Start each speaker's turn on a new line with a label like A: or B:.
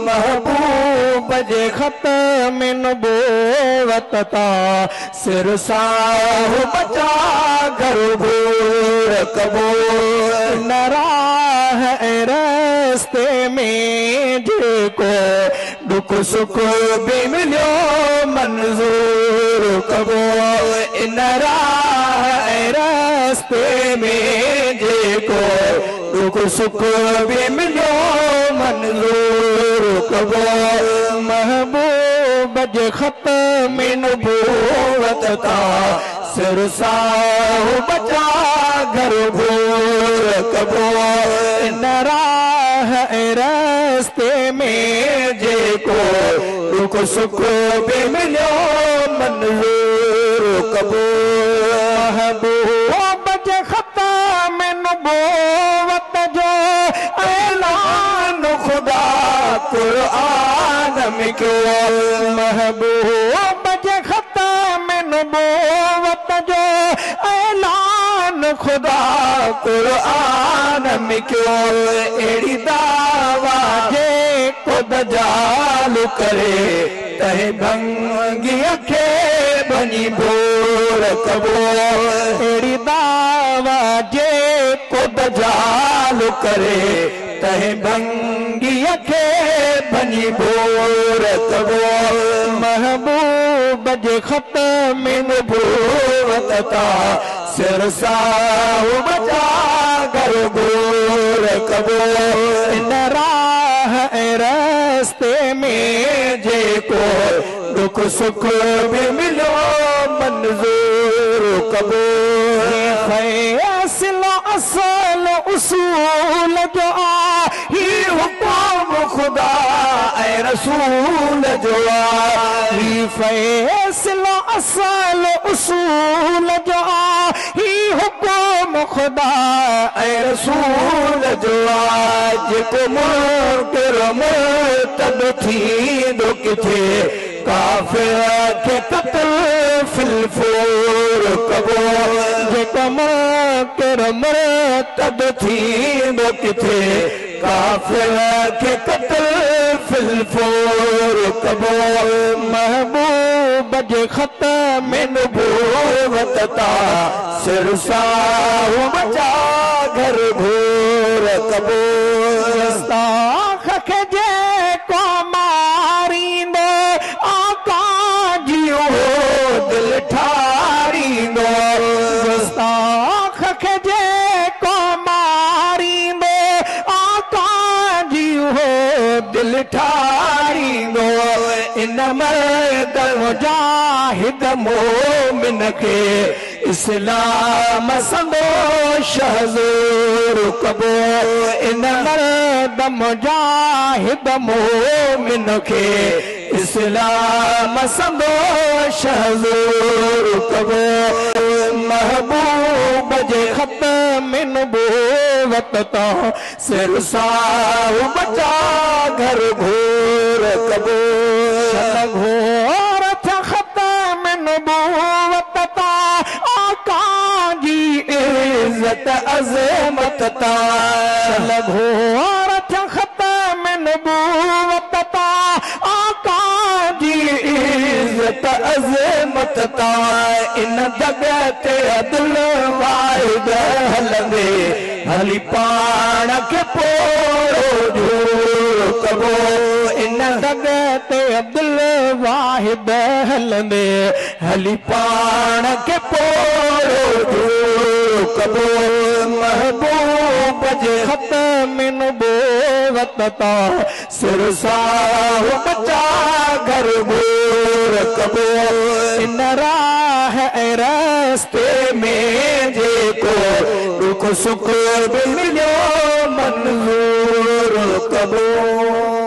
A: महबूब जे ख़त्म नबूवत ता सिर साहु बचा घर भूर कबूर न राह रस्ते में जेको दुख सुख भी मिलियो मंजूर कबूर इन राह रस्ते में जेको दुख सुख भी मिलियो मंजूर कबूर महबूब जे ख़त्म नबूवत ता सिर साहु बचा घर भूर कबूर न राह रस्ते में जेको दुख सुख भी मिलियो मंजूर कबूर महबूब जे ख़त्म नबूवत जो ऐलान खुदा कुरान में क्यों महबूब जे ख़त्म नबूवत जो ऐलान खुदा कुरान में क्यों एड़ी दावा जे को दजाल करे तहे भंगी अखे बनी भोर कबूर एड़ी दावा जे को दजाल करे तहे भंगी अखे बनी भोर कबूर महबूब जे ख़त्म नबूवत ता सिर साहु बचा घर भूर कबूर इन राह रस्ते में जेको दुख सुख भी मिलो मंजूर कबूर फैसला असल उसूल जो ही हुक्म खुदा ऐ रसूल जो ही फैसला असल उसूल जो ही हुक्म खुदा ऐ रसूल जो जेको मुनकर मुर्तद थींदो किथे काफिर के कत्ल फिल फूर कबूर जेको मुनकर मुर्तद थींदो किथे काफिर के कत्ल फिल फूर कबूर महबूब जे ख़त्म नबूवत ता सिर साहु बचा घर भूर कबूर गुस्ताख खे जेको मारींदो आका जियो दिल ठारींदो गुस्ताख खे जेको मारींदो आका जियो दिल ठारींदो इन मर्द मुजाहिद मोमिन खे इस्लाम संदो शहज़ूर कबूर इन मर्द मुजाहिद मोमिन खे इस्लाम संदो शहज़ूर कबूर महबूब जे ख़त्म नबूवत ता सिर साहु बचा घर भूर कबूर घोर था ख़त्म नबूवत ता आका जी इज्जत अज़मत ता घोर था ख़त्म नबूवत ता आका जी इज्जत अज़मत ता इन जगह ते अदल वाहिद हलंदे हली पाण खे पोड़ो जो कबूर इन जगह ते अब्दुल वाहिद हलंदे हली पाण खे पोड़ो जो कबूर महबूब जे ख़त्म नबूवत ता सिर साहु बचा घर भूर कबूर इन राह रस्ते में जेको दुख सुख भी मिलियो मंजूर कबूर।